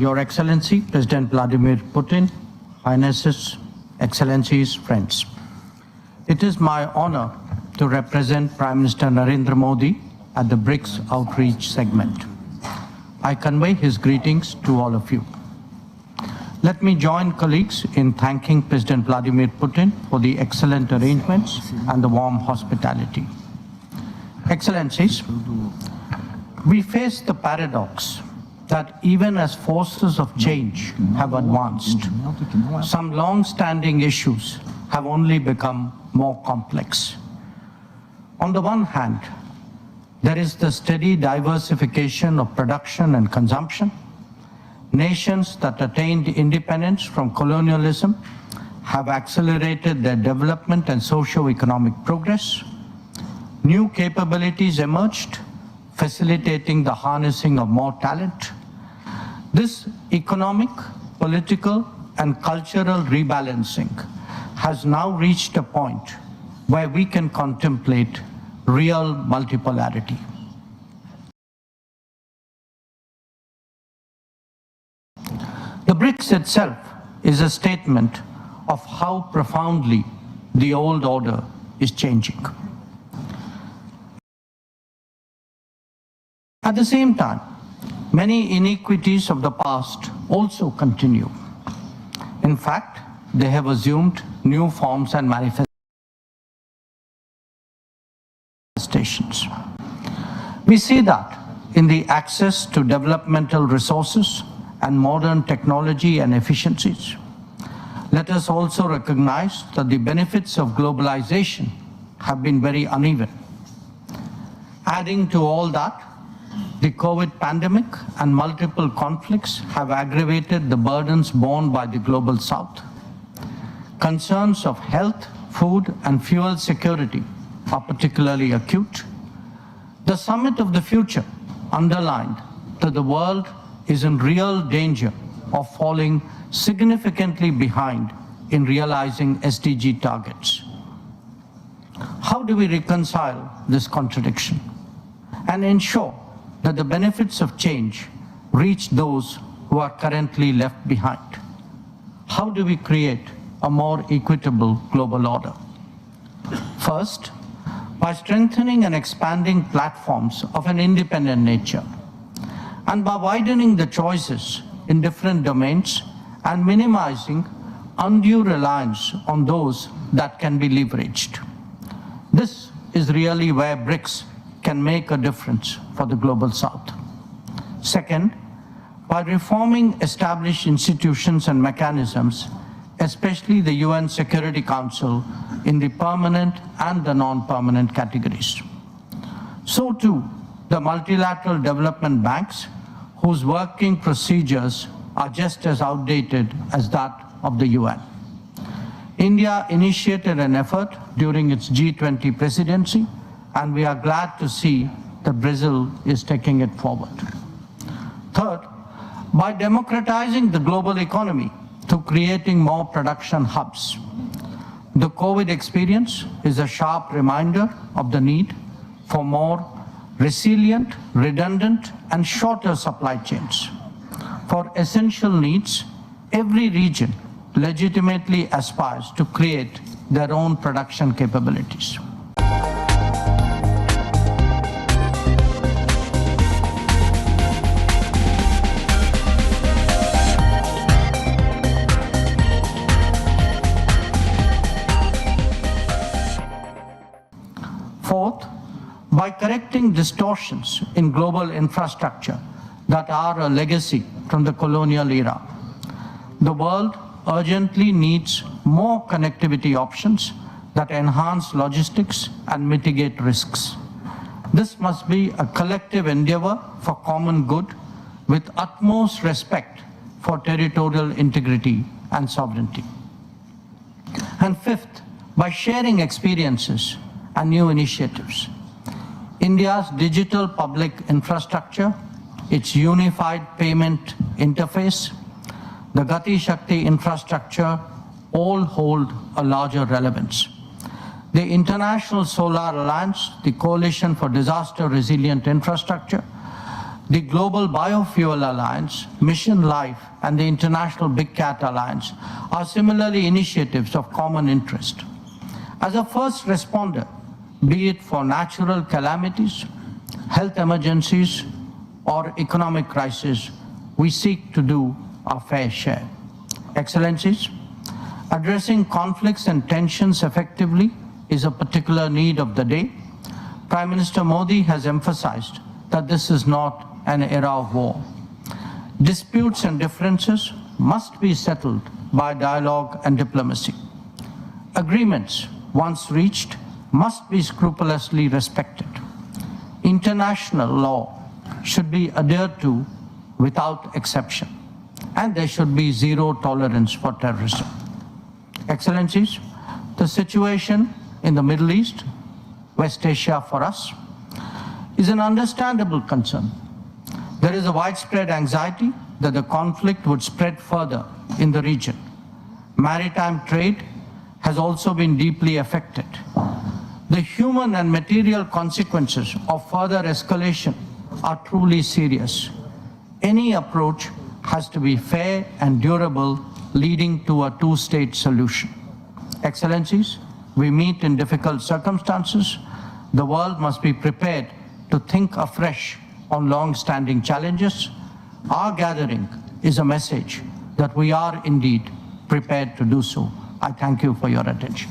Your Excellency, President Vladimir Putin, Highnesses, Excellencies, friends. It is my honor to represent Prime Minister Narendra Modi at the BRICS Outreach segment. I convey his greetings to all of you. Let me join colleagues in thanking President Vladimir Putin for the excellent arrangements and the warm hospitality. Excellencies, we face the paradox that even as forces of change have advanced, some long-standing issues have only become more complex. On the one hand, there is the steady diversification of production and consumption. Nations that attained independence from colonialism have accelerated their development and socio-economic progress. New capabilities emerged, facilitating the harnessing of more talent. This economic, political, and cultural rebalancing has now reached a point where we can contemplate real multipolarity. The BRICS itself is a statement of how profoundly the old order is changing. At the same time, many inequities of the past also continue. In fact, they have assumed new forms and manifestations. We see that in the access to developmental resources and modern technology and efficiencies. Let us also recognize that the benefits of globalization have been very uneven. Adding to all that, the COVID pandemic and multiple conflicts have aggravated the burdens borne by the global South. Concerns of health, food, and fuel security are particularly acute. The Summit of the Future underlined that the world is in real danger of falling significantly behind in realizing SDG targets. How do we reconcile this contradiction and ensure that the benefits of change reach those who are currently left behind? How do we create a more equitable global order? First, by strengthening and expanding platforms of an independent nature, and by widening the choices in different domains and minimizing undue reliance on those that can be leveraged. This is really where BRICS can make a difference for the global South. Second, by reforming established institutions and mechanisms, especially the UN Security Council in the permanent and the non-permanent categories. So too, the multilateral development banks, whose working procedures are just as outdated as that of the UN. India initiated an effort during its G20 presidency, and we are glad to see that Brazil is taking it forward. Third, by democratizing the global economy through creating more production hubs. The COVID experience is a sharp reminder of the need for more resilient, redundant, and shorter supply chains. For essential needs, every region legitimately aspires to create their own production capabilities. Fourth, by correcting distortions in global infrastructure that are a legacy from the colonial era. The world urgently needs more connectivity options that enhance logistics and mitigate risks. This must be a collective endeavor for common good with utmost respect for territorial integrity and sovereignty. And fifth, by sharing experiences and new initiatives. India's digital public infrastructure, its unified payment interface, the Gati Shakti infrastructure all hold a larger relevance. The International Solar Alliance, the Coalition for Disaster Resilient Infrastructure, the Global Biofuel Alliance, Mission Life, and the International Big Cat Alliance are similarly initiatives of common interest. As a first responder, be it for natural calamities, health emergencies, or economic crisis, we seek to do our fair share. Excellencies, addressing conflicts and tensions effectively is a particular need of the day. Prime Minister Modi has emphasized that this is not an era of war. Disputes and differences must be settled by dialogue and diplomacy. Agreements, once reached, must be scrupulously respected. International law should be adhered to without exception, and there should be zero tolerance for terrorism. Excellencies, the situation in the Middle East, West Asia for us, is an understandable concern. There is a widespread anxiety that the conflict would spread further in the region. Maritime trade has also been deeply affected. The human and material consequences of further escalation are truly serious. Any approach has to be fair and durable, leading to a two-state solution. Excellencies, we meet in difficult circumstances. The world must be prepared to think afresh on long-standing challenges. Our gathering is a message that we are indeed prepared to do so. I thank you for your attention.